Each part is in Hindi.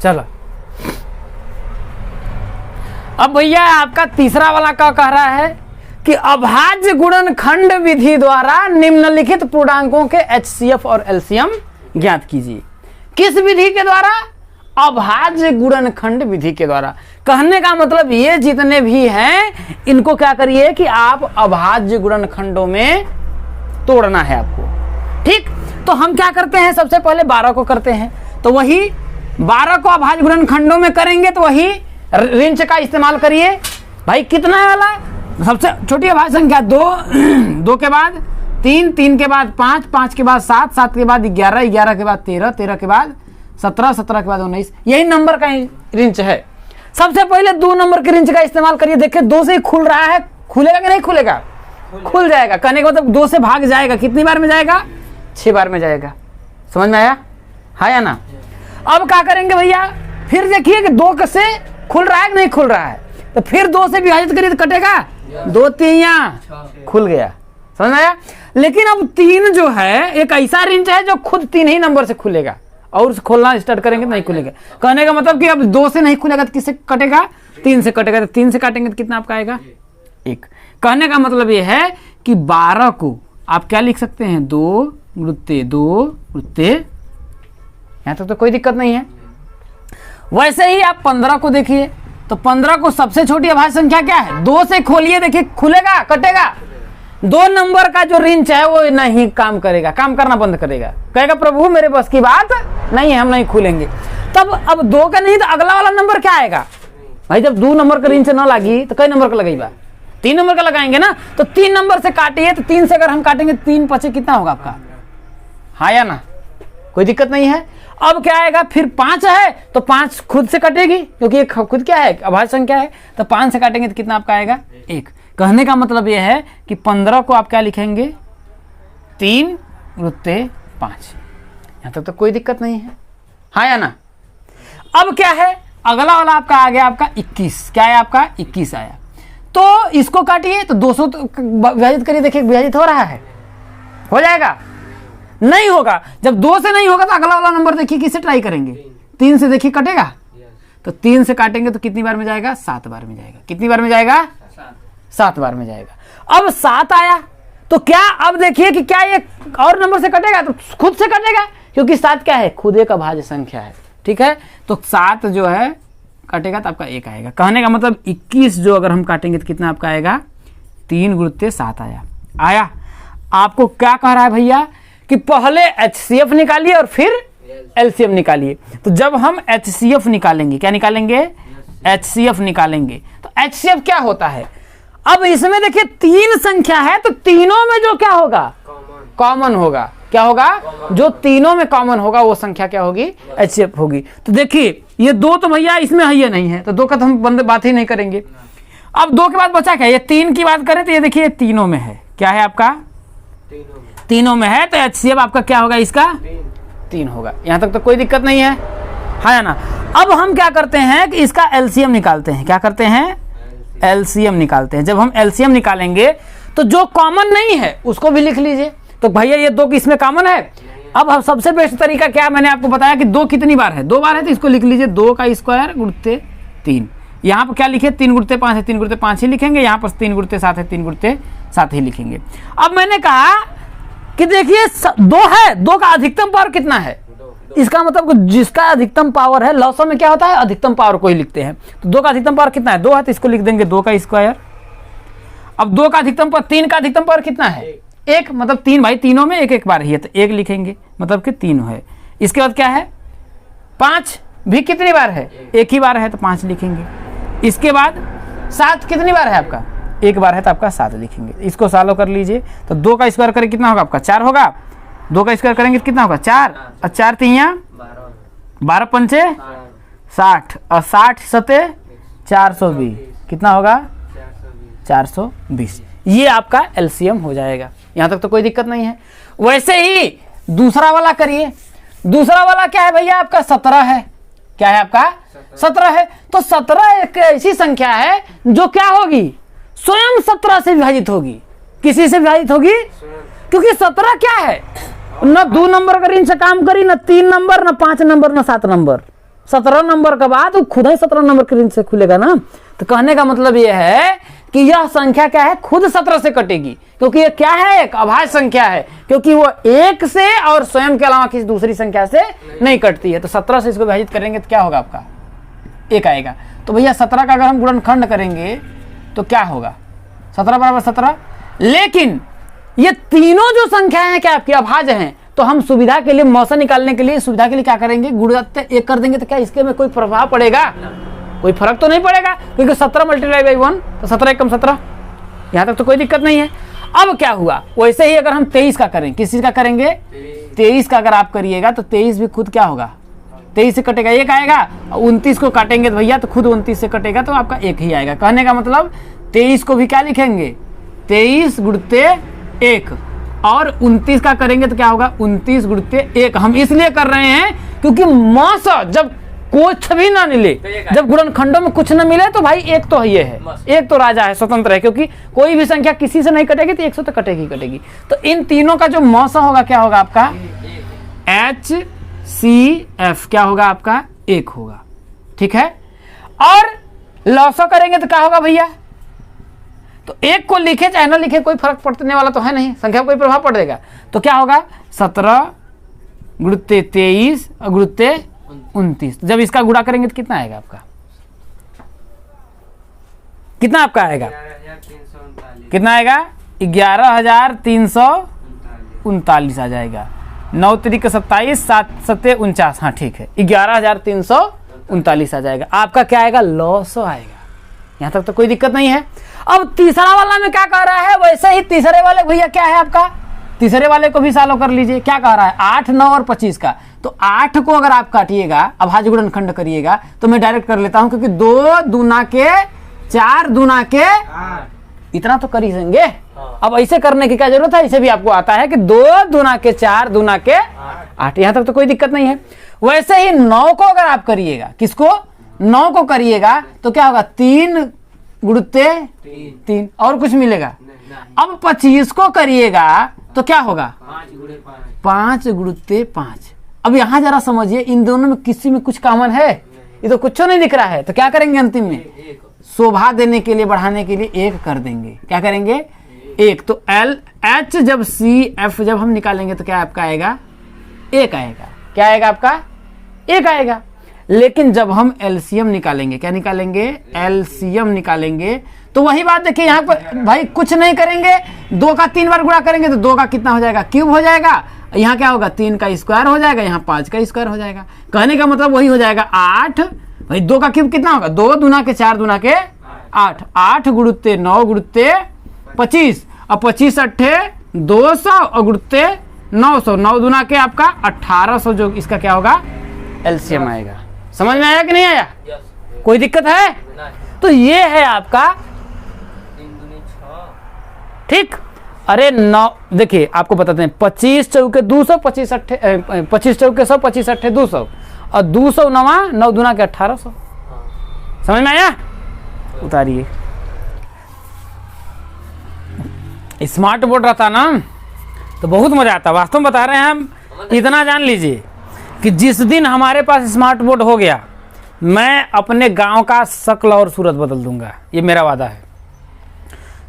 चलो अब भैया आपका तीसरा वाला क्या कह रहा है कि अभाज्य गुणनखंड विधि द्वारा निम्नलिखित पूर्णांकों के HCF और LCM ज्ञात कीजिए। किस विधि के द्वारा? अभाज्य गुणनखंड विधि के द्वारा। कहने का मतलब ये जितने भी हैं इनको क्या करिए कि आप अभाज्य गुणनखंडों में तोड़ना है आपको। ठीक, तो हम क्या करते हैं, सबसे पहले 12 को करते हैं, तो वही 12 को अभाज्य गुणनखंडों में करेंगे तो वही ऋण का इस्तेमाल करिए। भाई कितना है वाला? सबसे छोटी अभाज्य संख्या 2, 2 के बाद 3, 3 के बाद 5, 5 के बाद 7, 7 के बाद 11, 11 के बाद 13, 13 के बाद 17, 17 के बाद 19। यही नंबर का ऋण है। सबसे पहले 2 नंबर के ऋण का इस्तेमाल करिए। देखिए 2 से ही खुल रहा है, खुलेगा कि नहीं खुलेगा? खुल जाएगा। कहने का मतलब 2 से भाग जाएगा, कितनी बार में जाएगा? 6 बार में जाएगा। समझ में आया? हाँ या ना? अब क्या करेंगे भैया, फिर देखिए कि 2 से खुल रहा है कि नहीं खुल रहा है, तो फिर 2 से विभाजित करिए तो कटेगा 2 3 खुल गया। समझ में आया? लेकिन अब 3 जो है एक ऐसा ऋण है जो खुद 3 ही नंबर से खुलेगा, और खोलना स्टार्ट करेंगे तो नहीं खुलेगा। कहने का मतलब कि अब 2 से नहीं खुलेगा तो किससे कटेगा? 3 से कटेगा। तो 3 से काटेंगे तो कितना आपका आएगा? 1। कहने का मतलब ये है कि 12 को आप क्या लिख सकते हैं? 2 गुणित 2 गुणित, यहाँ तक तो कोई दिक्कत नहीं है। वैसे ही आप 15 को देखिए, तो 15 को सबसे छोटी अभाज्य संख्या क्या है? 2 से खोलिए, देखिए खुलेगा कटेगा? 2 नंबर का जो ऋण है वो नहीं काम करेगा, काम करना बंद करेगा, कहेगा प्रभु मेरे बस की बात नहीं है, हम नहीं खुलेंगे। तब अब 2 का नहीं तो अगला वाला नंबर क्या आएगा? भाई जब 2 नंबर का ऋण से ना लगी तो कई नंबर का लगेगा? 3 नंबर का लगाएंगे ना, तो 3 नंबर से काटिए। तो 3 से अगर हम काटेंगे 3 5 कितना होगा आपका? हाँ या ना? कोई दिक्कत नहीं है। अब क्या आएगा? फिर 5 है तो 5 खुद से कटेगी, क्योंकि ये खुद क्या है? अभाज्य संख्या है। तो 5 से काटेंगे तो कितना आपका आएगा? 1। कहने का मतलब यह है कि 15 को आप क्या लिखेंगे? 3 गुणित 5। यहां तक तो कोई दिक्कत नहीं है। हाँ या ना? अब क्या है? अगला वाला आपका आ गया आपका 21। क्या है आपका? 21 आया। तो इसको काटिए, तो 200 विभाजित करिए, देखिए विभाजित हो रहा है, हो जाएगा? नहीं होगा। जब 2 से नहीं होगा तो अगला वाला नंबर देखिए किससे ट्राई करेंगे? 3 से देखिए कटेगा? तो 3 से काटेंगे तो कितनी बार में जाएगा? 7 बार में जाएगा। कितनी बार में जाएगा? 7 बार में जाएगा। अब 7 आया तो क्या अब देखिए कि क्या ये और नंबर से कटेगा? तो खुद से कटेगा, क्योंकि 7 क्या है? खुद एक अभाज्य संख्या है। ठीक है, तो 7 जो है कटेगा तो आपका 1 आएगा। कहने का मतलब 21 जो अगर हम काटेंगे तो कितना आपका आएगा? 3 गुणित 7 आया। आपको क्या कह रहा है भैया कि पहले HCF निकालिए और फिर LCM निकालिए। तो जब हम HCF निकालेंगे, क्या निकालेंगे? HCF निकालेंगे। तो HCF क्या होता है? अब इसमें देखिए 3 संख्या है, तो तीनों में जो क्या होगा? कॉमन होगा। क्या होगा? जो तीनों में कॉमन होगा वो संख्या क्या होगी? HCF होगी। तो देखिए ये 2 तो भैया इसमें है या नहीं है, तो 2 का तो हम बात ही नहीं करेंगे। अब 2 के बाद बचा क्या? ये 3 की बात करें तो ये देखिए तीनों में है। क्या है आपका? तीनों में है, तो HCF आपका क्या होगा? इसका 3 होगा। यहां तक तो कोई दिक्कत नहीं है। हाँ या ना? अब हम क्या करते हैं कि इसका LCM निकालते हैं। क्या करते हैं? LCM निकालते हैं। जब हम LCM निकालेंगे तो जो कॉमन नहीं है उसको भी लिख लीजिए। तो भैया ये 2 इसमें कॉमन है। अब सबसे बेस्ट तरीका क्या, मैंने आपको बताया कि 2 कितनी बार है? 2 बार है, तो इसको लिख लीजिए 2 का स्क्वायर गुणित 3। यहाँ पर क्या लिखे? 3 गुणित 5 है, 3 गुणित 5 ही लिखेंगे। यहाँ पर 3 गुणित 7 है, 3 गुणित 7 ही लिखेंगे। अब मैंने कहा कि देखिए 2 है, 2 का अधिकतम पावर कितना है? इसका मतलब जिसका अधिकतम पावर है, लॉसर में क्या होता है? अधिकतम पावर को ही लिखते हैं। तो 2 का अधिकतम पावर कितना है? 2 है, तो इसको लिख देंगे 2 का स्क्वायर। अब 2 का अधिकतम पावर, 3 का अधिकतम पावर कितना है? 1, मतलब 3 भाई तीनों में एक बार ही है, तो 1 लिखेंगे, मतलब कि 3 है। इसके बाद क्या है? 5 भी कितनी बार है? 1 ही बार है, तो 5 लिखेंगे। इसके बाद 7 कितनी बार है आपका? 1 बार है, तो आपका 7 लिखेंगे। इसको सॉल्व कर लीजिए, तो 2 का स्क्वायर करें कितना होगा आपका? 4 होगा। 2 का स्क्वायर करेंगे कितना होगा? 4 और 4 3 12 पंचे 60 और 60 सते 420 कितना होगा? 420। ये आपका LCM हो जाएगा। यहां तक तो कोई दिक्कत नहीं है। वैसे ही दूसरा वाला करिए। दूसरा वाला क्या है भैया? आपका 17 है। क्या है आपका? 17 है। तो 17 एक ऐसी संख्या है जो क्या होगी? स्वयं 17 से विभाजित होगी। किसी से विभाजित होगी? क्योंकि 17 क्या है? न 2 नंबर का ऋण से काम करी, न 3 नंबर, न 5 नंबर, न 7 नंबर। 17 नंबर के बाद वो खुद ही 17 नंबर के रेंज से खुलेगा ना। तो कहने का मतलब ये है कि यह संख्या क्या है, खुद 17 से कटेगी, क्योंकि ये क्या है, एक अभाज्य संख्या है, क्योंकि वो 1 से और स्वयं के अलावा किसी दूसरी संख्या से नहीं कटती है। तो 17 से इसको विभाजित करेंगे तो क्या होगा, आपका 1 आएगा। तो भैया 17 का अगर हम गुणनखंड करेंगे तो क्या होगा, 17 बराबर 17। लेकिन ये तीनों जो संख्याएं हैं क्या आपकी अभाज्य हैं, तो हम सुविधा के लिए, मौसा निकालने के लिए, सुविधा के लिए क्या करेंगे, गुणोत्तर 1 कर देंगे। तो क्या इसके में कोई प्रभाव पड़ेगा, कोई फर्क तो नहीं पड़ेगा, क्योंकि 17 मल्टीप्लाई बाई 1 तो 17 एकम 17, यहां तक तो कोई दिक्कत नहीं है। अब क्या हुआ, वैसे ही अगर हम 23 का करें, किस चीज का करेंगे, 23 का अगर आप करिएगा तो 23 भी खुद क्या होगा, 23 से कटेगा 1 आएगा, 29 को काटेंगे तो भैया तो खुद 29 से कटेगा तो आपका 1 ही आएगा। कहने का मतलब 23 को भी क्या लिखेंगे, 23 गुणित 1, और 29 का करेंगे तो क्या होगा, 29 गुणित 1। हम इसलिए कर रहे हैं क्योंकि मौसा जब कुछ भी ना मिले, जब गुणनखंडों में कुछ ना मिले तो भाई 1 तो ये है, 1 तो राजा है, स्वतंत्र है, क्योंकि कोई भी संख्या किसी से नहीं कटेगी तो 1 से तो कटेगी कटेगी। तो इन तीनों का जो मौसा होगा क्या होगा आपका, HCF क्या होगा आपका, 1 होगा, ठीक है। और लॉसा करेंगे तो क्या होगा भैया, तो 1 को लिखे चाहे ना लिखे कोई फर्क पड़ने वाला तो है नहीं, संख्या कोई प्रभाव पड़ेगा। तो क्या होगा, 17 गुणित 23 और गुणित 29। जब इसका गुणा करेंगे तो कितना आएगा आपका, कितना आपका आएगा, कितना आएगा, 11,339 आ जाएगा। 9 तरीक 27, 7 7 49, हाँ ठीक है, 11,339 आ जाएगा। आपका क्या आएगा, लॉसो आएगा। यहां तक तो कोई दिक्कत नहीं है। अब तीसरा वाला में क्या कह रहा है, वैसे ही तीसरे वाले भैया क्या है आपका, तीसरे वाले को भी सॉल्व कर लीजिए। क्या कह रहा है, 8, 9 और 25 का। तो 8 को अगर आप काटिएगा, अभाज्य गुणनखंड करिएगा, तो मैं डायरेक्ट कर लेता हूं, क्योंकि 2 दूना के 4 दूना के 8, इतना तो कर ही देंगे। अब ऐसे करने की क्या जरूरत है, इसे भी आपको आता है कि 2 दूना के 4 दूना के 8, यहां तक तो कोई दिक्कत नहीं है। वैसे ही 9 को अगर आप करिएगा, किसको, 9 को करिएगा तो क्या होगा, 3 गुणित 3, और कुछ मिलेगा। अब 25 को करिएगा तो क्या होगा, 5 गुणित 5। अब यहां जरा समझिए, इन दोनों में किसी में कुछ कॉमन है, ये तो कुछ नहीं दिख रहा है। तो क्या करेंगे, अंतिम में शोभा देने के लिए, बढ़ाने के लिए 1 कर देंगे। क्या करेंगे, 1। तो LH जब CF जब हम निकालेंगे तो क्या आपका आएगा, 1 आएगा। क्या आएगा आपका, 1 आएगा। लेकिन जब हम LCM निकालेंगे, क्या निकालेंगे, LCM निकालेंगे, तो वही बात देखिए, यहाँ पर भाई कुछ नहीं करेंगे, 2 का 3 बार गुणा करेंगे तो 2 का कितना हो जाएगा, क्यूब हो जाएगा। यहाँ क्या होगा, 3 का स्क्वायर हो जाएगा, यहाँ 5 का स्क्वायर हो जाएगा। कहने का मतलब वही हो जाएगा 8। भाई 2 का क्यूब कितना होगा, 2 दूना के 4 दूना के 8, 8 गुणित 9 गुणित 25, और 25 अट्ठे 200 और गुणित 900, 9 दूना के आपका 1800, जो इसका क्या होगा, LCM आएगा। समझ में आया कि नहीं आया, कोई दिक्कत है। तो ये है आपका, ठीक। अरे 9 देखिए आपको बताते हैं, 25 चौके 200, 25 चौके 100, 25 अट्ठे 200, और 200 9 दूना के 1800। समझ में आया, उतारिए। स्मार्ट बोर्ड रहता ना तो बहुत मजा आता, वास्तव में बता रहे हैं हम। इतना जान लीजिए कि जिस दिन हमारे पास स्मार्ट बोर्ड हो गया, मैं अपने गांव का शक्ल और सूरत बदल दूंगा, ये मेरा वादा है।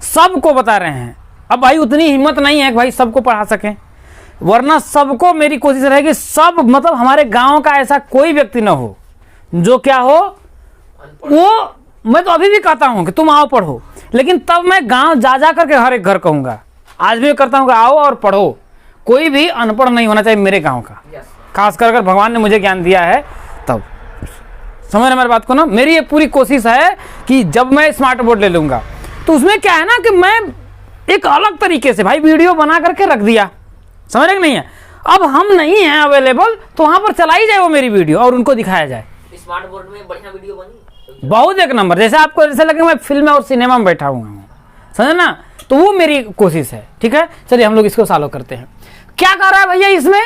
सबको बता रहे हैं। अब भाई उतनी हिम्मत नहीं है कि भाई सबको पढ़ा सकें, वरना सबको मेरी कोशिश रहेगी, सब मतलब हमारे गांव का ऐसा कोई व्यक्ति ना हो जो क्या हो, वो मैं तो अभी भी कहता हूं कि तुम आओ पढ़ो, लेकिन तब मैं गांव जा जा करके हर एक घर कहूंगा। आज भी करता हूं कि आओ और पढ़ो। कोई भी अनपढ़ नहीं होना चाहिए मेरे गांव का, खासकर अगर भगवान ने मुझे ज्ञान दिया है तब। समझ रहे मेरी बात को ना। मेरी ये पूरी कोशिश है कि जब मैं स्मार्ट बोर्ड ले लूंगा तो उसमें क्या है ना कि मैं एक अलग तरीके से भाई वीडियो बना करके रख दिया, समझ रहे कि नहीं है। अब हम नहीं हैं अवेलेबल तो वहां पर चलाई जाए वो मेरी वीडियो और उनको दिखाया जाए। स्मार्ट बोर्ड में बढ़िया वीडियो बनी, बहुत एक नंबर। जैसे आपको जैसे लगे मैं फिल्म और सिनेमा में बैठा हुआ हूँ, समझे ना। तो वो मेरी कोशिश है, ठीक है। चलिए हम लोग इसको सॉल्व करते हैं। क्या कर रहा है भैया इसमें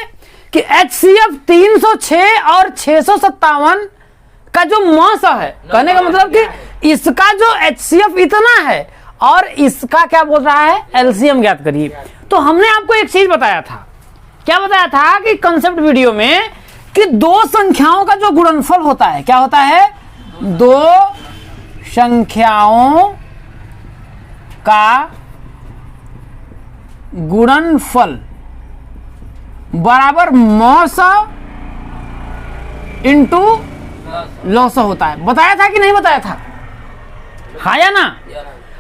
कि HCF 306 और 657 का जो मौसा है, कहने का मतलब कि इसका जो HCF इतना है और इसका क्या बोल रहा है, LCM ज्ञात करिए। तो हमने आपको एक चीज बताया था, क्या बताया था कि कंसेप्ट वीडियो में कि दो संख्याओं का जो गुणनफल होता है, क्या होता है, दो संख्याओं का गुणनफल बराबर मौसा इंटू लॉस होता है। बताया था कि नहीं बताया था? हाँ या ना?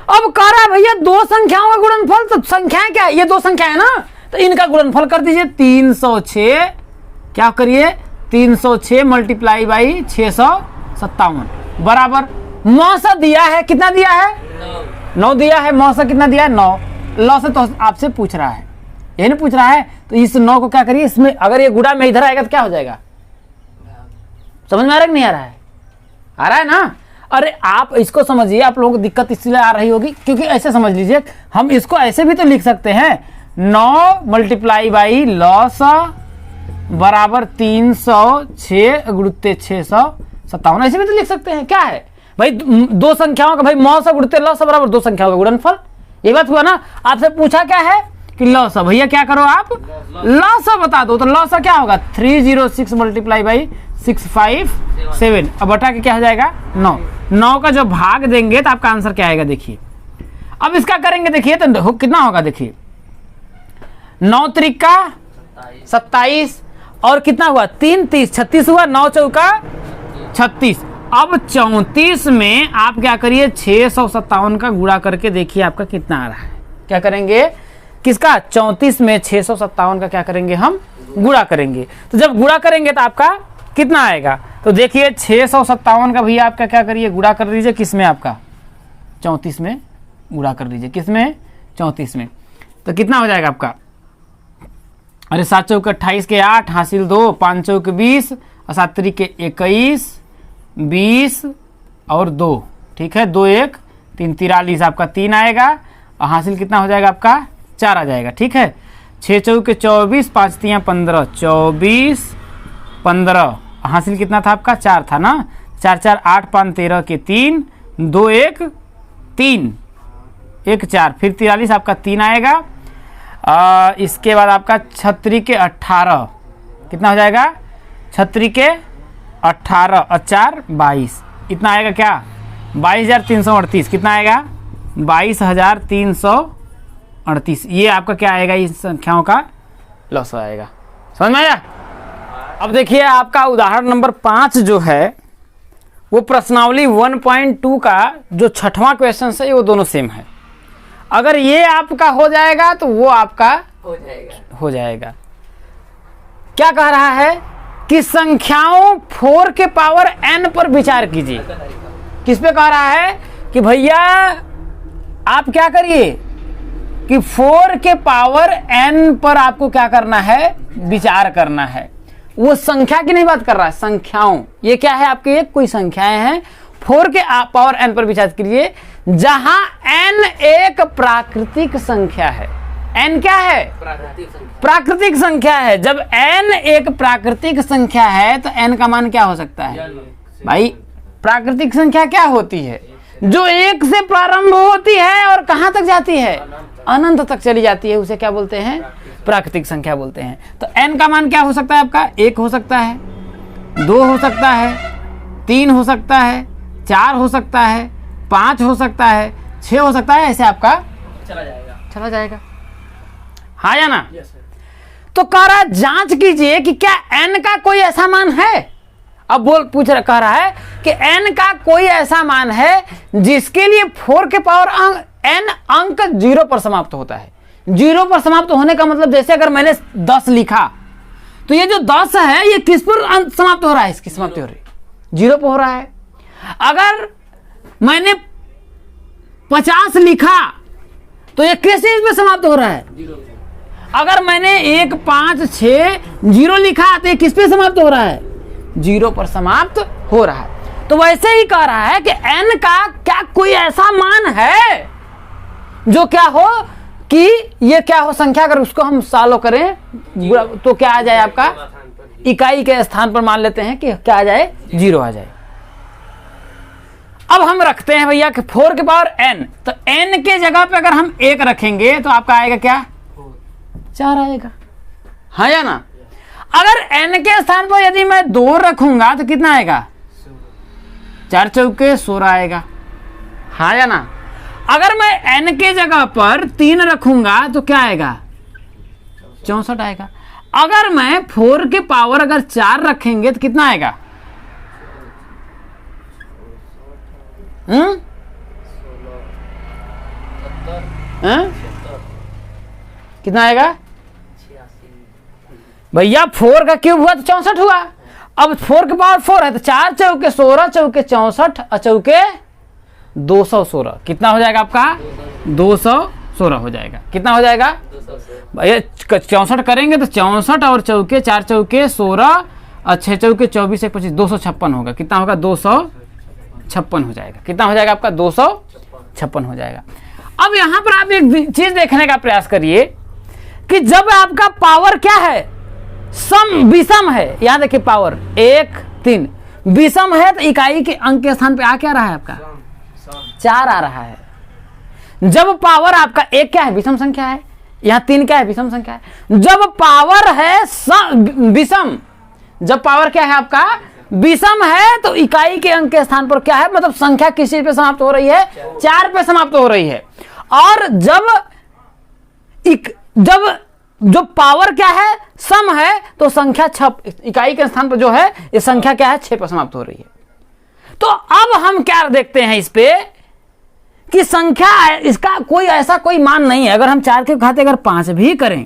अब कह रहा है भैया दो संख्याओं का गुणनफल, तो संख्याएं क्या है, ये दो संख्या है ना, तो इनका गुणनफल कर दीजिए 306, क्या करिए 306 मल्टीप्लाई बाई 657 बराबर मौसा दिया है, कितना दिया है, 9 दिया है। मौसा कितना दिया है, 9। लॉस तो आपसे पूछ रहा है, यही नहीं पूछ रहा है, तो इस 9 को क्या करिए, इसमें अगर ये गुणा में इधर आएगा तो क्या हो जाएगा, समझ में आ रहा है कि नहीं आ रहा है? आ रहा है ना? अरे आप इसको समझिए, आप लोगों को दिक्कत इसलिए आ रही होगी क्योंकि ऐसे समझ लीजिए, हम इसको ऐसे भी तो लिख सकते हैं, 9 मल्टीप्लाई बाई लॉस बराबर 306 गुणित 657, ऐसे भी तो लिख सकते हैं। क्या है भाई, दो संख्याओं का भाई मौसा गुणित लॉस बराबर दो संख्याओं का गुणनफल, ये बात हुआ ना। आपसे पूछा क्या है कि लॉस, भैया क्या करो आप लॉस बता दो, तो लॉस क्या होगा 306 मल्टीप्लाई बाई 657, अब बटा के क्या हो जाएगा 9। 9 का जो भाग देंगे तो आपका आंसर क्या आएगा, देखिए अब इसका करेंगे, देखिए तो कितना होगा, देखिए 9 त्रिका 27 और कितना हुआ 3 30 36 हुआ, 9 चौका 36। अब 34 में आप क्या करिए 657 का गुणा करके देखिए आपका कितना आ रहा है। क्या करेंगे, किसका, 34 में 657 का क्या करेंगे, हम गुणा करेंगे। तो जब गुणा करेंगे तो आपका कितना आएगा, तो देखिए 657 का भैया आपका क्या करिए गुणा कर दीजिए, किस में, आपका 34 में गुणा कर दीजिए, किस में, 34 में, तो कितना हो जाएगा आपका, अरे 7 चौक 28 के 8 हासिल 2, 5 चौक 20 और 7 त्रिक 21 20 और 2, ठीक है, 2 1 3 43 आपका 3 आएगा और हासिल कितना हो जाएगा आपका 4 आ जाएगा, ठीक है। 6 चौक 24 5 3 15 24 15 हासिल कितना था आपका 4 था ना, 4 4 8 5 13 के 3 2 1 3 1 4 फिर 43 आपका 3 आएगा। इसके बाद आपका 36 के 18 कितना हो जाएगा, 36 के 18 और 4 22 इतना आएगा, क्या 22,338 कितना आएगा 22,338। ये आपका क्या आएगा, इस संख्याओं का लॉस आएगा। समझ में आया? अब देखिए आपका उदाहरण नंबर 5 जो है वो प्रश्नावली 1.2 का जो 6वां क्वेश्चन है वो दोनों सेम है। अगर ये आपका हो जाएगा तो वो आपका हो जाएगा। क्या कह रहा है कि संख्याओं 4 के पावर n पर विचार कीजिए। किस पे कह रहा है कि भैया आप क्या करिए कि 4 के पावर n पर आपको क्या करना है, विचार करना है। वो संख्या की नहीं बात कर रहा है, संख्याओं। ये क्या है आपके, एक कोई संख्याएं हैं, 4 के पावर n पर विचार कीजिए जहां n एक प्राकृतिक संख्या है। n क्या है, प्राकृतिक संख्या है। जब n एक प्राकृतिक संख्या है तो n का मान क्या हो सकता है भाई, प्राकृतिक संख्या क्या होती है, जो 1 से प्रारंभ होती है और कहां तक जाती है, अनंत तक चली जाती है, उसे क्या बोलते हैं, प्राकृतिक संख्या बोलते हैं। तो n का मान क्या हो सकता है आपका, 1 हो सकता है, 2 हो सकता है, 3 हो सकता है, 4 हो सकता है, 5 हो सकता है, 6 हो सकता है, ऐसे आपका चला जाएगा। हाँ या ना? तो कह रहा है जांच कीजिए कि क्या n का कोई ऐसा मान है। अब कह रहा है कि n का कोई ऐसा मान है जिसके लिए 4 के पावर n अंक 0 पर समाप्त होता है। 0 पर समाप्त होने का मतलब जैसे अगर मैंने 10 लिखा तो ये जो 10 है ये किस पर समाप्त हो रहा है, इसकी समाप्ति हो रही है 0 पर हो रहा है। अगर मैंने 50 लिखा तो ये किस चीज पे समाप्त हो रहा है, अगर मैंने 1 5 6 0 लिखा तो ये किस पे समाप्त हो रहा है, 0 पर समाप्त हो रहा है। तो वैसे ही कह रहा है कि n का क्या कोई ऐसा मान है जो क्या हो कि ये क्या हो संख्या, अगर उसको हम सॉल्व करें तो क्या आ जाए आपका, इकाई के स्थान पर मान लेते हैं कि क्या आ जाए, 0 आ जाए। अब हम रखते हैं भैया कि 4 के पावर n, तो n के जगह पे अगर हम 1 रखेंगे तो आपका आएगा क्या, 4 आएगा। हाँ या ना? अगर n के स्थान पर यदि मैं 2 रखूंगा तो कितना आएगा? 4 चौके 16 आएगा, हाँ या ना? अगर मैं n के जगह पर 3 रखूंगा तो क्या आएगा? 64 आएगा। अगर मैं 4 के पावर अगर 4 रखेंगे तो कितना आएगा? कितना आएगा भैया? 4 का क्यूब हुआ तो 64 हुआ। अब 4 के पावर 4 है तो 4 चौके 16 चौके 64 चौके 216। कितना हो जाएगा आपका? 216 हो जाएगा। कितना हो जाएगा भैया? 64 करेंगे तो 64 और चौके 4 चौके 16 और 6 चौके 24 1 25 256 होगा। कितना होगा? 256 हो जाएगा। कितना हो जाएगा आपका? 256 हो जाएगा। अब यहां पर आप एक चीज देखने का प्रयास करिए कि जब आपका पावर क्या है? विषम है। यहां देखिए पावर 1 3 विषम है तो इकाई के अंक के स्थान पे आ क्या रहा है आपका? 4 आ रहा है। जब पावर आपका 1 क्या है? विषम संख्या है। यहां 3 क्या है? विषम संख्या है। जब पावर है विषम, जब पावर क्या है आपका? विषम है तो इकाई के अंक के स्थान पर क्या है? मतलब संख्या किस चीज पे समाप्त हो रही है? 4 पे समाप्त हो रही है। और जब जो पावर क्या है? सम है तो संख्या 6 इकाई के स्थान पर जो है ये संख्या क्या है? 6 पर समाप्त हो रही है। तो अब हम क्या देखते हैं इस पे कि संख्या इसका कोई ऐसा कोई मान नहीं है। अगर हम 4 के घाते अगर 5 भी करें,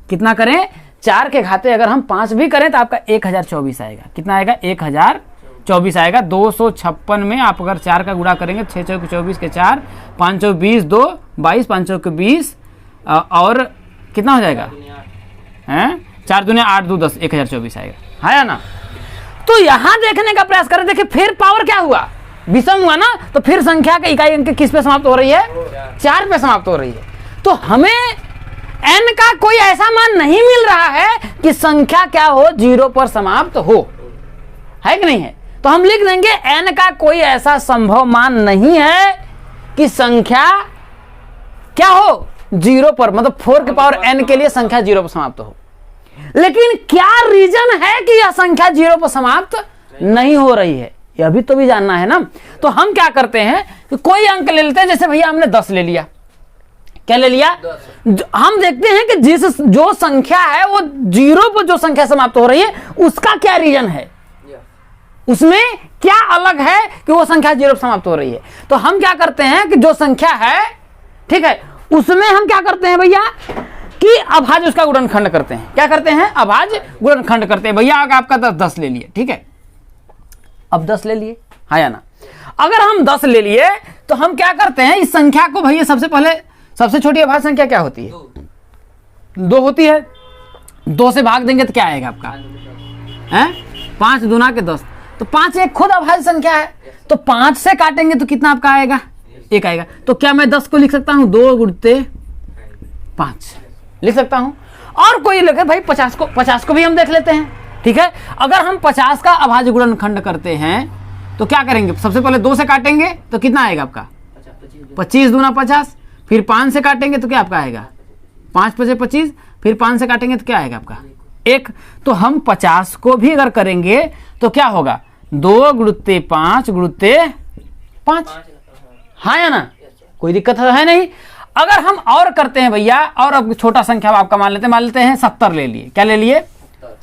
कितना करें? 4 के घाते अगर हम 5 भी करें तो आपका 1024 आएगा। कितना आएगा? 1024 आएगा। 256 में आप अगर 4 का गुणा करेंगे 6 चौके 24 के 4 5 चौके 20 2 22 5 चौके 20 और कितना हो जाएगा? 4 दूनी 8 2 10 1024 आएगा, है ना? तो यहां देखने का प्रयास करें। देखिए फिर पावर क्या हुआ? विषम हुआ ना, तो फिर संख्या का इकाई अंक किस पे समाप्त हो रही है? 4 पे समाप्त हो रही है। तो हमें n का कोई ऐसा मान नहीं मिल रहा है कि संख्या क्या हो? 0 पर समाप्त हो, है कि नहीं है? तो हम लिख देंगे n का कोई ऐसा संभव मान नहीं है कि संख्या क्या हो? 0 पर, मतलब 4 के पावर n के लिए संख्या 0 पर समाप्त हो। लेकिन क्या रीजन है कि यह संख्या 0 पर समाप्त नहीं हो रही है? यह भी तो भी जानना है ना। तो हम क्या करते हैं कि कोई अंक ले लेते हैं। जैसे भैया हमने 10 ले लिया। क्या ले लिया? हम देखते हैं कि जो संख्या है वो 0 पर जो संख्या समाप्त हो रही है उसका क्या रीजन है, उसमें क्या अलग है कि वो संख्या 0 पर समाप्त हो रही है। तो हम क्या करते हैं कि जो संख्या है, ठीक है, उसमें हम क्या करते हैं भैया कि अभाज्य उसका गुणनखंड करते हैं। क्या करते हैं? अभाज्य गुणनखंड करते हैं। भैया आपका 10 ले लिए, ठीक है, अब 10 ले लिए, हाँ या ना? अगर हम 10 ले लिए तो हम क्या करते हैं? इस संख्या को भैया सबसे छोटी अभाज्य संख्या क्या होती है? 2 होती है। 2 से भाग देंगे तो क्या आएगा आपका? 5 दूना के 10। तो 5 एक खुद अभाज्य संख्या है। तो 5 से काटेंगे तो कितना आपका आएगा? 1 आएगा। तो क्या मैं 10 को लिख सकता हूं? 2 गुणित 5 लिख सकता हूं। और कोई लगे भाई 50 को भी हम देख लेते हैं, ठीक है। अगर हम 50 का अभाज्य गुणनखंड करते हैं तो क्या करेंगे? सबसे पहले 2 से काटेंगे तो कितना आएगा आपका? 25 दूना 50। फिर 5 से काटेंगे तो क्या आपका आएगा? 5 5 25। फिर 5 से काटेंगे तो क्या आएगा आपका? 1। तो हम 50 को भी अगर करेंगे तो क्या होगा? 2 गुणित 5 गुणित 5, हाँ या ना? कोई दिक्कत है नहीं। अगर हम और करते हैं भैया, और अब छोटा संख्या आपका मान लेते हैं 70 ले लिए। क्या ले लिए?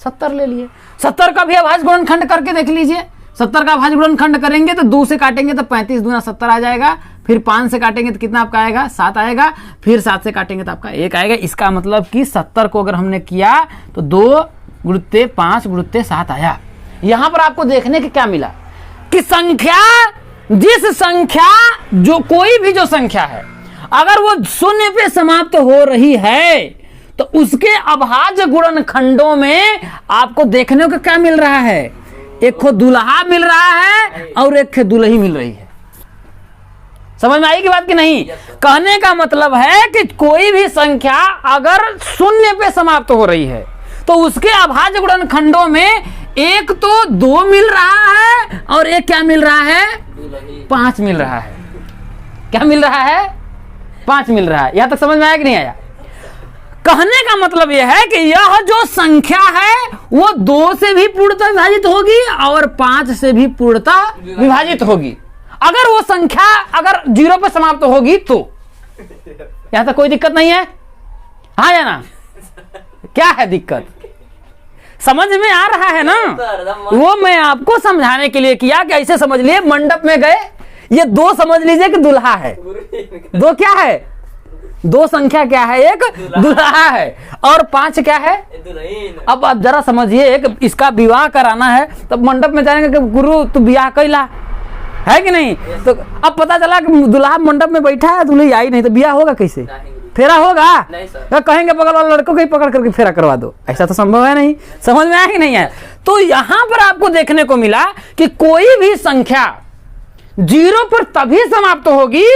70 ले लिए। 70 का भी अभाज्य गुणनखंड करके देख लीजिए। 70 का अभाज्य गुणनखंड करेंगे तो 2 से काटेंगे तो 35 दूना 70 आ जाएगा। फिर 5 से काटेंगे तो कितना आपका आएगा? 7 आएगा। फिर 7 से काटेंगे तो आपका 1 आएगा। इसका मतलब कि 70 को अगर हमने किया तो 2 गुणित 5 गुणित 7 आया। यहां पर आपको देखने के क्या मिला कि संख्या, जिस संख्या, जो कोई भी जो संख्या है, अगर वो 0 पे समाप्त हो रही है तो उसके अभाज्य गुणनखंडों में आपको देखने को क्या मिल रहा है? एक को दुल्हा मिल रहा है और एक को दुल्ही मिल रही है। समझ में आई की बात कि नहीं? कहने का मतलब है कि कोई भी संख्या अगर 0 पे समाप्त हो रही है तो उसके अभाज्य गुणनखंडों में एक तो 2 मिल रहा है और एक क्या मिल रहा है? 5 मिल रहा है। क्या मिल रहा है? 5 मिल रहा है। यहां तक समझ में आया कि नहीं आया? कहने का मतलब यह है कि यह जो संख्या है वो 2 से भी पूर्णतः विभाजित होगी और 5 से भी पूर्णतः विभाजित होगी। अगर वो संख्या अगर 0 पर समाप्त होगी तो यहां तक कोई दिक्कत नहीं है, हाँ या ना? क्या है दिक्कत? समझ में आ रहा है ना? वो मैं आपको समझाने के लिए किया कि ऐसे समझ लिए मंडप में गए, ये 2 समझ लीजिए कि दुल्हा है। 2 क्या है? 2 संख्या क्या है? एक दुल्हा है और 5 क्या है? अब आप जरा समझिए कि इसका विवाह कराना है तब मंडप में जाएंगे कि गुरु तू विवाह कैला है कि नहीं? तो अब पता चला कि दुल्हा मंडप में बैठा है, दुल्ही आई नहीं, तो विवाह होगा कैसे? फेरा होगा? तो कहेंगे बगल वाले लड़कों को ही पकड़ करके फेरा करवा दो, ऐसा तो संभव है नहीं। समझ में आया कि नहीं है? तो यहां पर आपको देखने को मिला कि कोई भी संख्या 0 पर तभी समाप्त होगी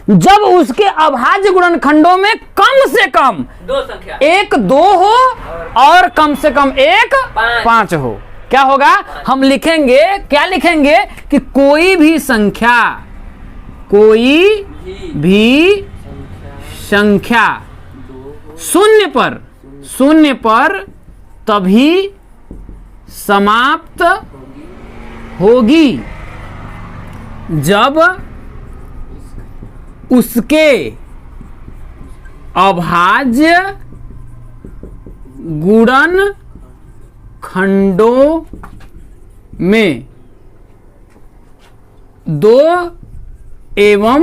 जब उसके अभाज्य गुणनखंडों में कम से कम 2 संख्या, एक 2 हो और कम से कम एक 5 हो। क्या होगा? हम लिखेंगे, क्या लिखेंगे कि कोई भी संख्या शून्य पर तभी समाप्त होगी जब उसके अभाज्य गुणन खंडों में 2 एवं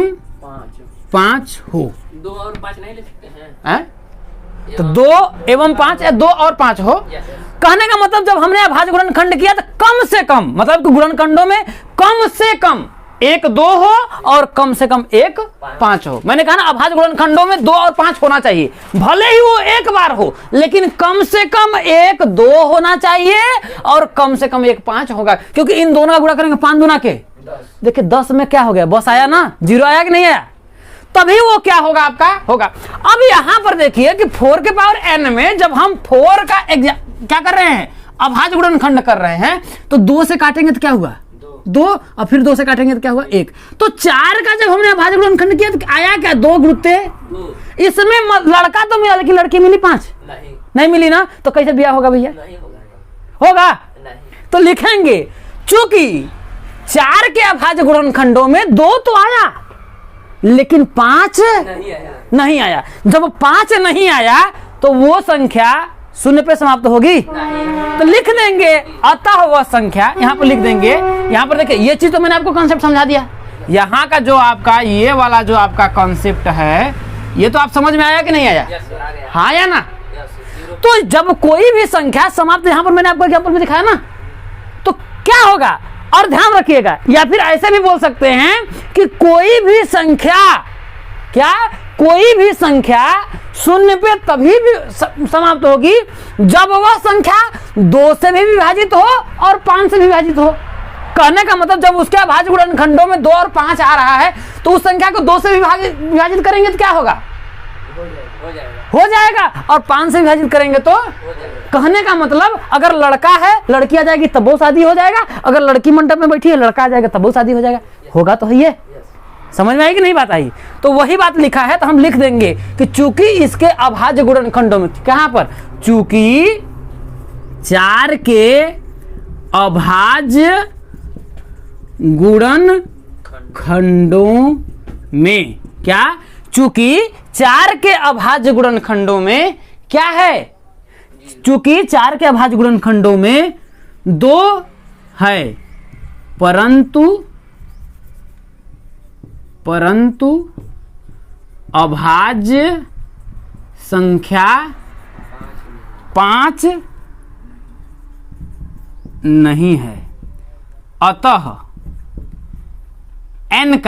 5 हो। 2 और 5 नहीं ले सकते हैं? तो 2 एवं 5 या 2 और 5 हो। कहने का मतलब जब हमने अभाज्य गुणनखंड किया तो कम से कम, मतलब कि गुणनखंडों में कम से कम एक 2 हो और कम से कम एक 5 हो। मैंने कहा ना अभाज्य गुणनखंडों में 2 और 5 होना चाहिए, भले ही वो एक बार हो लेकिन कम से कम एक 2 होना चाहिए और कम से कम एक 5 होगा, क्योंकि इन दोनों का गुणा करेंगे 5 दूना के, देखिए 10 में क्या हो गया? बस आया ना, 0 आया कि नहीं आया? तभी वो क्या होगा आपका होगा। अब यहां पर देखिए कि 4 के पावर n में जब हम 4 का क्या कर रहे हैं? अभाज्य गुणनखंड कर रहे हैं, तो 2 से काटेंगे तो क्या हुआ? 2 और फिर 2 से काटेंगे तो क्या हुआ? 1। तो 4 का जब हमने अभाज्य गुणनखंड किया तो आया क्या? 2 गुणते। इसमें लड़का तो मिला लेकिन लड़की मिली 5 नहीं मिली ना, तो कैसे ब्याह होगा भैया? होगा? तो लिखेंगे चूंकि 4 के अभाज्य गुणनखंडों में 2 तो आया लेकिन 5 नहीं आया। जब 5 नहीं आया तो वो संख्या 0 पे समाप्त होगी? तो लिख देंगे अतः वह संख्या, यहां पर लिख देंगे। यहां पर देखिए ये चीज तो मैंने आपको कॉन्सेप्ट समझा दिया। यहां का जो आपका ये वाला जो आपका कॉन्सेप्ट है ये तो आप समझ में आया कि नहीं आया? हाँ या ना? तो जब कोई भी संख्या समाप्त, यहां पर मैंने आपको एग्जांपल में दिखाया ना, तो क्या होगा? और ध्यान रखिएगा, या फिर ऐसे भी बोल सकते हैं कि कोई भी संख्या, क्या कोई भी संख्या 0 पे तभी भी समाप्त होगी जब वह संख्या 2 से भी विभाजित हो और 5 से भी विभाजित हो। कहने का मतलब जब उसके अभाज्य गुणनखंडों में 2 और 5 आ रहा है तो उस संख्या को 2 से विभाजित करेंगे तो क्या होगा? हो जाएगा। और 5 से विभाजित करेंगे तो कहने का मतलब अगर लड़का है लड़की आ जाएगी तब वो शादी हो जाएगा, अगर लड़की मंडप में बैठी है लड़का आ जाएगा तब वो शादी हो जाएगा। होगा तो है ये। समझ में आई कि नहीं बात आई? तो वही बात लिखा है, तो हम लिख देंगे कि चूंकि इसके अभाज्य गुणनखंडों में, कहां पर? चूंकि 4 के अभाज्य गुणनखंडों में, क्या? चूंकि 4 के अभाज्य गुणनखंडों में क्या है? चूंकि 4 के अभाज्य गुणनखंडों में 2 है परंतु अभाज्य संख्या 5 नहीं है, अतः n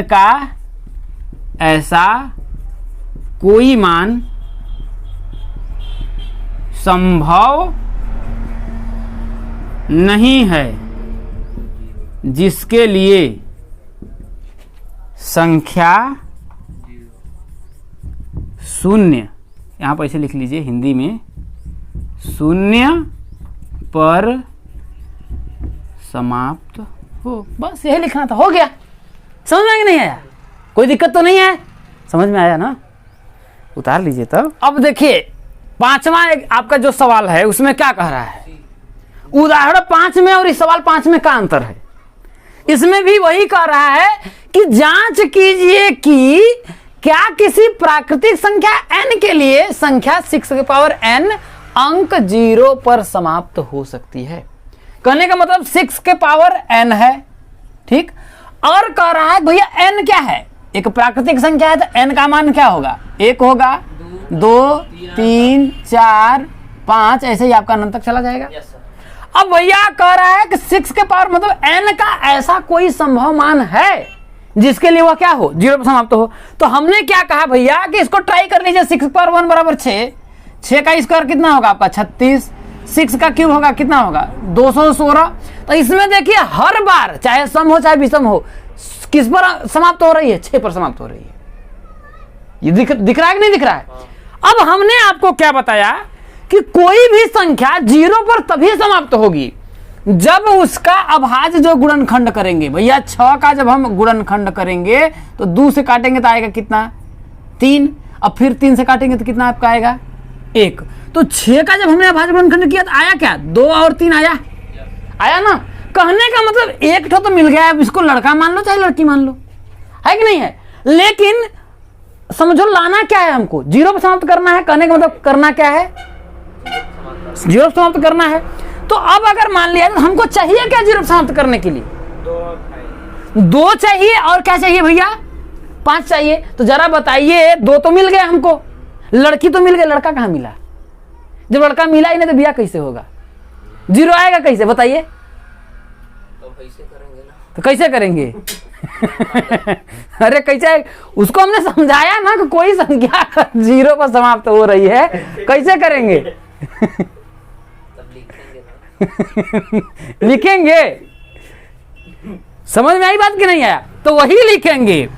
का ऐसा कोई मान संभव नहीं है जिसके लिए संख्या 0, यहां पर ऐसे लिख लीजिए हिंदी में, 0 पर समाप्त हो। बस यही लिखना था, हो गया। समझ में आया कि नहीं आया? कोई दिक्कत तो नहीं है? समझ में आया ना? उतार लीजिए तब। अब देखिए पांचवा आपका जो सवाल है उसमें क्या कह रहा है, उदाहरण 5 में और इस सवाल 5 में क्या अंतर है। इसमें भी वही कह रहा है कि जांच कीजिए कि क्या किसी प्राकृतिक संख्या n के लिए संख्या 6 की पावर n अंक 0 पर समाप्त हो सकती है। कहने का मतलब 6 के पावर n है, ठीक। और कह रहा है भैया n क्या है, एक प्राकृतिक संख्या है तो n का मान क्या होगा, 1 होगा, 2 3 4 5 ऐसे ही आपका अनंत तक चला जाएगा। Yes sir. अब भैया कह रहा है कि 6 के पावर मतलब n का ऐसा कोई संभव मान है जिसके लिए वह क्या हो, 0 पर समाप्त हो। तो हमने क्या कहा भैया कि इसको ट्राई कर लीजिए। 6 पावर 1 बराबर 6, 6 का स्क्वायर कितना होगा आपका 36, 6 का क्यूब होगा कितना होगा 216। तो इसमें देखिए हर बार चाहे सम हो चाहे विषम हो किस पर समाप्त हो रही है, 6 पर समाप्त हो रही है। ये दिख रहा है कि नहीं दिख रहा है। अब हमने आपको क्या बताया कि कोई भी संख्या 0 पर तभी समाप्त होगी जब उसका अभाज्य जो गुणनखंड करेंगे। भैया 6 का जब हम गुणनखंड करेंगे तो 2 से काटेंगे तो आएगा कितना 3, अब फिर 3 से काटेंगे तो कितना आपका आएगा 1। तो 6 का जब हमने अभाज्य गुणनखंड किया तो आया क्या 2 और 3 आया ना। कहने का मतलब एक तो मिल गया, अब इसको लड़का मान लो चाहे लड़की मान लो, है कि नहीं है। लेकिन समझो लाना क्या है, हमको 0 पर समाप्त करना है। कहने का मतलब करना क्या है, 0 पर समाप्त करना है। तो अब अगर मान लिया तो हमको चाहिए क्या 0 पर समाप्त करने के लिए, 2 चाहिए और क्या चाहिए भैया 5 चाहिए। तो जरा बताइए 2 तो मिल गया हमको, लड़की तो मिल गई, लड़का कहाँ मिला। जब लड़का मिला ही नहीं तो ब्याह कैसे होगा, 0 आएगा कैसे बताइए। तो कैसे करेंगे ना, तो कैसे करेंगे अरे कैसे, उसको हमने समझाया ना कि कोई संख्या 0 पर समाप्त हो रही है, कैसे करेंगे तब लिखेंगे ना। लिखेंगे, समझ में आई बात कि नहीं आया। तो वही लिखेंगे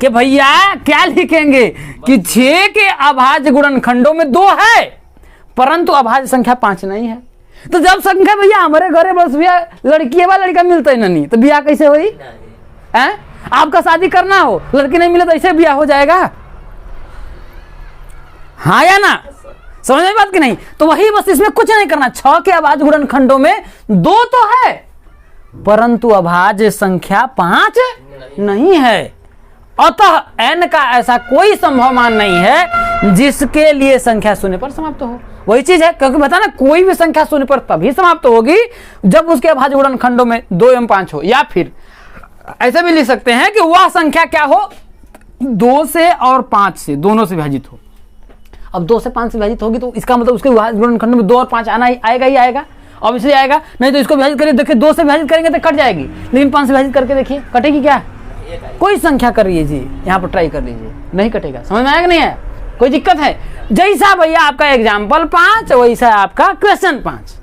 कि भैया क्या लिखेंगे कि 6 के अभाज्य गुणनखंडों में 2 है परंतु अभाज्य संख्या 5 नहीं है। तो जब संख्या भैया हमारे घरे बस भैया लड़की वा लड़का मिलता ही नहीं तो ब्याह कैसे हुई है। आपका शादी करना हो लड़की नहीं मिले तो ऐसे ब्याह हो जाएगा, हाँ या ना, समझ में बात कि नहीं। तो वही बस इसमें कुछ नहीं करना, 6 के अभाज्य गुणनखंडों में 2 तो है परंतु अभाज्य संख्या 5 नहीं है। अतः n का ऐसा कोई संभव मान नहीं है जिसके लिए संख्या 0 पर समाप्त हो। वही चीज है, क्योंकि बता ना कोई भी संख्या 0 पर तभी समाप्त होगी जब उसके अभाज्य गुणनखंडों में 2 एवं 5 हो। या फिर ऐसे भी लिख सकते हैं कि वह संख्या क्या हो 2 से और 5 से दोनों से विभाजित हो। अब 2 से 5 से विभाजित होगी तो इसका मतलब उसके अभाज्य गुणनखंड में 2 और 5 आना ही आएगा, अब इसलिए आएगा। नहीं तो इसको विभाजित करिए, देखिए 2 से विभाजित करेंगे तो कट जाएगी, लेकिन 5 से विभाजित करके देखिए कटेगी क्या, कोई संख्या कर लीजिए, यहाँ पर ट्राई कर लीजिए, नहीं कटेगा। समझ में आएगा नहीं है, कोई दिक्कत है। जैसा भैया आपका एग्जाम्पल 5 वैसा आपका क्वेश्चन 5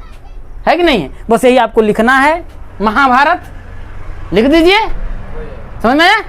है कि नहीं है। बस यही आपको लिखना है, महाभारत लिख दीजिए, समझ में आया।